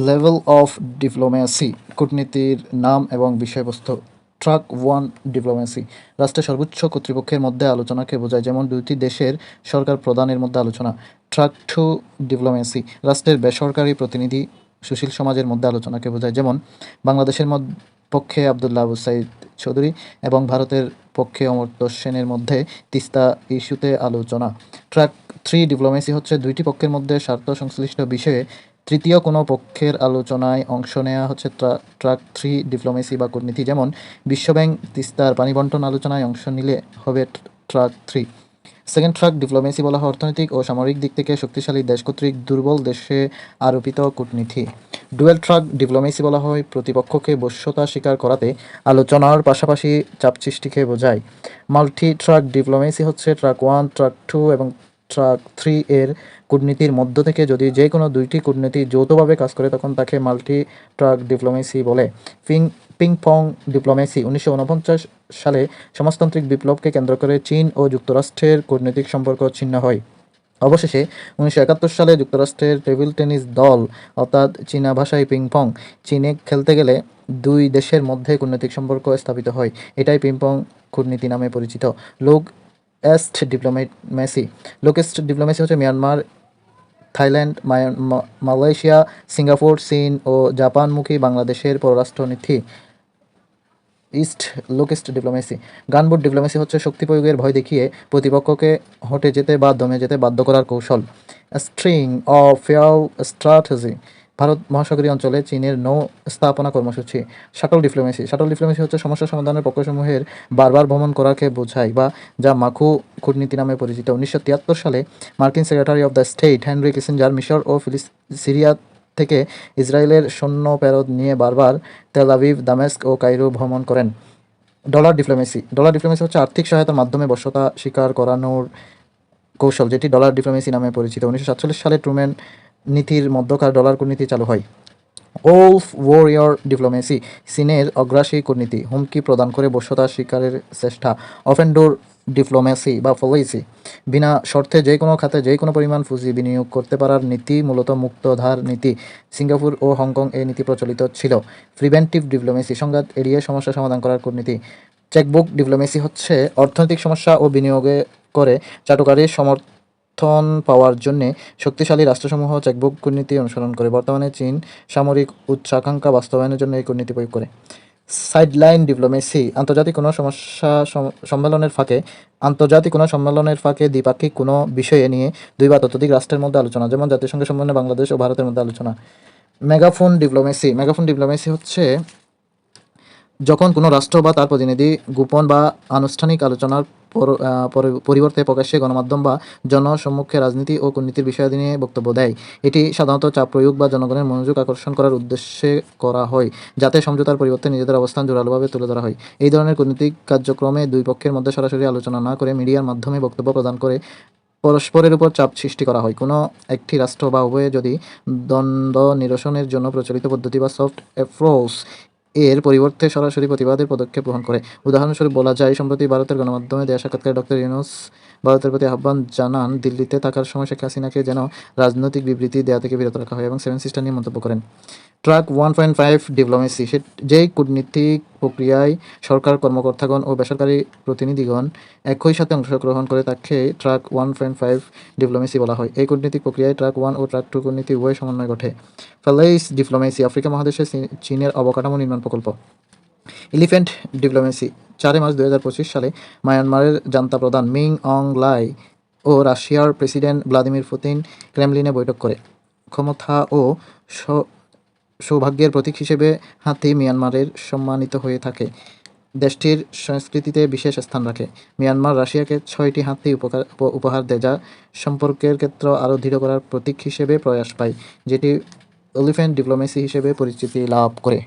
Level of diplomacy, কূটনীতির নাম এবং বিষয়বস্তু। ট্র্যাক 1 ডিপ্লোম্যাসি, রাষ্ট্রের সর্বোচ্চ কর্তৃপক্ষের মধ্যে আলোচনাকে বোঝায়, যেমন দুটি দেশের সরকার প্রধানের মধ্যে আলোচনা। ট্র্যাক 2 ডিপ্লোম্যাসি, রাষ্ট্রের বেসরকারি প্রতিনিধি সুশীল সমাজের মধ্যে আলোচনাকে বোঝায়, যেমন বাংলাদেশের পক্ষে আবদুল্লাহ আবু সাইদ চৌধুরী এবং ভারতের পক্ষে অমর্ত্য সেনের মধ্যে তিস্তা ইস্যুতে আলোচনা। ট্র্যাক 3 ডিপ্লোম্যাসি হচ্ছে দুইটি পক্ষের মধ্যে স্বার্থ সংশ্লিষ্ট বিষয়ে তৃতীয় কোনো পক্ষের আলোচনায় অংশ নেওয়া হচ্ছে ট্র্যাক 3 ডিপ্লোম্যাসি বা কূটনীতি, যেমন বিশ্বব্যাংক তিস্তার পানি বণ্টন আলোচনায় অংশ নিলে হবে ট্র্যাক 3। সেকেন্ড ট্র্যাক ডিপ্লোম্যাসি বলা হয় অর্থনৈতিক ও সামরিক দিক থেকে শক্তিশালী দেশ কর্তৃক দুর্বল দেশে আরোপিত কূটনীতি। ডুয়েল ট্র্যাক ডিপ্লোম্যাসি বলা হয় প্রতিপক্ষকে বশ্যতা স্বীকার করাতে আলোচনার পাশাপাশি চাপ সৃষ্টিকে বোঝায়। মাল্টি ট্র্যাক ডিপ্লোম্যাসি হচ্ছে ট্র্যাক 1, ট্র্যাক 2 এবং ট্র্যাক 3 এর কূটনীতির মধ্য থেকে যদি যে কোনো দুইটি কূটনীতি যৌথভাবে কাজ করে তখন তাকে মাল্টি ট্র্যাক ডিপ্লোম্যাসি বলে। পিং পং ডিপ্লোম্যাসি 1949 সালে সমাজতান্ত্রিক বিপ্লবকে কেন্দ্র করে চীন ও যুক্তরাষ্ট্রের কূটনৈতিক সম্পর্ক ছিন্ন হয়। অবশেষে 1971 সালে যুক্তরাষ্ট্রের টেবিল টেনিস দল, অর্থাৎ চীনা ভাষায় পিং পং, চীনে খেলতে গেলে দুই দেশের মধ্যে কূটনৈতিক সম্পর্ক স্থাপিত হয়। এটাই পিং পং কূটনীতি নামে পরিচিত। লোক এস্ট ডিপ্লোম্যাসি, লোক এস্ট ডিপ্লোম্যাসি হচ্ছে মিয়ানমার, থাইল্যান্ড, মালয়েশিয়া, সিঙ্গাপুর, চীন ও জাপানমুখী বাংলাদেশের পররাষ্ট্রনীতি। লোকেস্ট ডিপ্লোম্যাসি, গানবোট ডিপ্লোম্যাসি হচ্ছে শক্তি প্রয়োগের ভয় দেখিয়ে প্রতিপক্ষকে হটে যেতে বা দমে যেতে বাধ্য করার কৌশল। String of fair strategy, Bharat মহাসাগরীয় অঞ্চলে চীনের নৌ স্থাপনা কর্মসূচি। শাটল ডিপ্লোম্যাসি, শাটল ডিপ্লোম্যাসি হচ্ছে সমস্যা সমাধানের পক্ষসমূহের বারবার ভ্রমণ করাকে বোঝায় বা যা মাখু কূটনীতি নামে পরিচিত। 1973 সালে মার্কিন secretary of the state Henry Kissinger মিশর ও সিরিয়া থেকে ইসরায়েলের সৈন্য ফেরত নিয়ে বারবার তেল আভিভ, দামেস্ক ও কায়রো ভ্রমণ করেন। ডলার ডিপ্লোম্যাসি, ডলার ডিপ্লোম্যাসি হচ্ছে আর্থিক সহায়তার মাধ্যমে বশ্যতা স্বীকার করানোর কৌশল, যেটি ডলার ডিপ্লোম্যাসি নামে পরিচিত। 1947 সালে ট্রুম্যান নীতির মধ্যকার ডলার কূটনীতি চালু হয়। ওলফ ওয়ারিয়র ডিপ্লোম্যাসি, চীনের অগ্রাসী কূটনীতি, হুমকি প্রদান করে বশ্যতা স্বীকারের চেষ্টা। ওপেন ডোর ডিপ্লোম্যাসি বা পলিসি, বিনা শর্তে যে কোনো খাতে যে কোনো পরিমাণ পুঁজি বিনিয়োগ করতে পারার নীতি, মূলত মুক্তধার নীতি। সিঙ্গাপুর ও হংকং এই নীতি প্রচলিত ছিল। প্রিভেন্টিভ ডিপ্লোম্যাসি, সংঘাত এড়িয়ে সমস্যা সমাধান করার কূটনীতি। চেকবুক ডিপ্লোম্যাসি হচ্ছে অর্থনৈতিক সমস্যা ও বিনিয়োগে করে চাটুকারির সমর্থন পাওয়ার জন্য শক্তিশালী রাষ্ট্রসমূহ চেকবুক কূটনীতি অনুসরণ করে। বর্তমানে চীন সামরিক উচ্চাকাঙ্ক্ষা বাস্তবায়নের জন্য এই কূটনীতি প্রয়োগ করে। সাইডলাইন ডিপ্লোম্যাসি, আন্তর্জাতিক কোনো সম্মেলনের ফাঁকে দ্বিপাক্ষিক কোনো বিষয়ে নিয়ে দুই বা ততোধিক রাষ্ট্রের মধ্যে আলোচনা, যেমন জাতিসংঘ সম্মেলনে বাংলাদেশ ও ভারতের মধ্যে আলোচনা। মেগাফোন ডিপ্লোম্যাসি, মেগাফোন ডিপ্লোম্যাসি হচ্ছে যখন কোনো রাষ্ট্র বা তার প্রতিনিধি গোপন বা আনুষ্ঠানিক আলোচনার পরিবর্তে প্রকাশ্যে গণমাধ্যম বা জনসম্মুখে রাজনীতি ও কূটনীতির বিষয়াদি নিয়ে বক্তব্য দেয়। এটি সাধারণত চাপ প্রয়োগ বা জনগণের মনোযোগ আকর্ষণ করার উদ্দেশ্যে করা হয়, যাতে সমঝোতার পরিবর্তে নিজেদের অবস্থান জোরালোভাবে তুলে ধরা হয়। এই ধরনের কূটনীতিক কার্যক্রমে দুই পক্ষের মধ্যে সরাসরি আলোচনা না করে মিডিয়ার মাধ্যমে বক্তব্য প্রদান করে পরস্পরের উপর চাপ সৃষ্টি করা হয়। কোনো একটি রাষ্ট্র বা উভয়ে যদি দ্বন্দ্ব নিরসনের জন্য প্রচলিত পদ্ধতি বা সফট অ্যাপ্রোচ এর পরিবর্তে সরাসরি প্রতিবাদের পদক্ষেপ গ্রহণ করে। উদাহরণস্বরূপ বলা যায়, সম্প্রতি ভারতের গণমাধ্যমে দেয়া সাক্ষাৎকারে ডক্টর ইউনূস ভারতের প্রতি আহ্বান জানান দিল্লিতে থাকার সময় শেখ হাসিনাকে যেন রাজনৈতিক বিবৃতি দেয়া থেকে বিরত রাখা হয় এবং সেভেন সিস্টার নিয়ে মন্তব্য করেন। ট্র্যাক 1.5 ডিপ্লোম্যাসি, যেই কূটনীতিক প্রক্রিয়ায় সরকার কর্মকর্তাগণ ও বেসরকারি প্রতিনিধিগণ একই সাথে অংশগ্রহণ করে তাকে ট্র্যাক 1.5 ডিপ্লোম্যাসি বলা হয়। এই কূটনীতিক প্রক্রিয়ায় ট্র্যাক 1 ও ট্র্যাক 2 কূটনীতি উভয় সমন্বয় ঘটে। ফ্যালেইস ডিপ্লোম্যাসি, আফ্রিকা মহাদেশে চীনের অবকাঠামো নির্মাণ প্রকল্প। এলিফ্যান্ট ডিপ্লোম্যাসি, 4 মার্চ 2025 সালে মায়ানমারের জান্তা প্রধান মিং অং লাই ও রাশিয়ার প্রেসিডেন্ট ভ্লাদিমির পুতিন ক্রেমলিনে বৈঠক করে। ক্ষমতা ও সৌভাগ্যের প্রতীক হিসেবে হাতি মিয়ানমারের সম্মানিত হয়ে থাকে, দেশটির সংস্কৃতিতে বিশেষ স্থান রাখে। মিয়ানমার রাশিয়াকে 6টি হাতি উপহার দেয়, যা সম্পর্কের ক্ষেত্র আরও দৃঢ় করার প্রতীক হিসেবে প্রয়াস পায়, যেটি এলিফ্যান্ট ডিপ্লোম্যাসি হিসেবে পরিচিতি লাভ করে।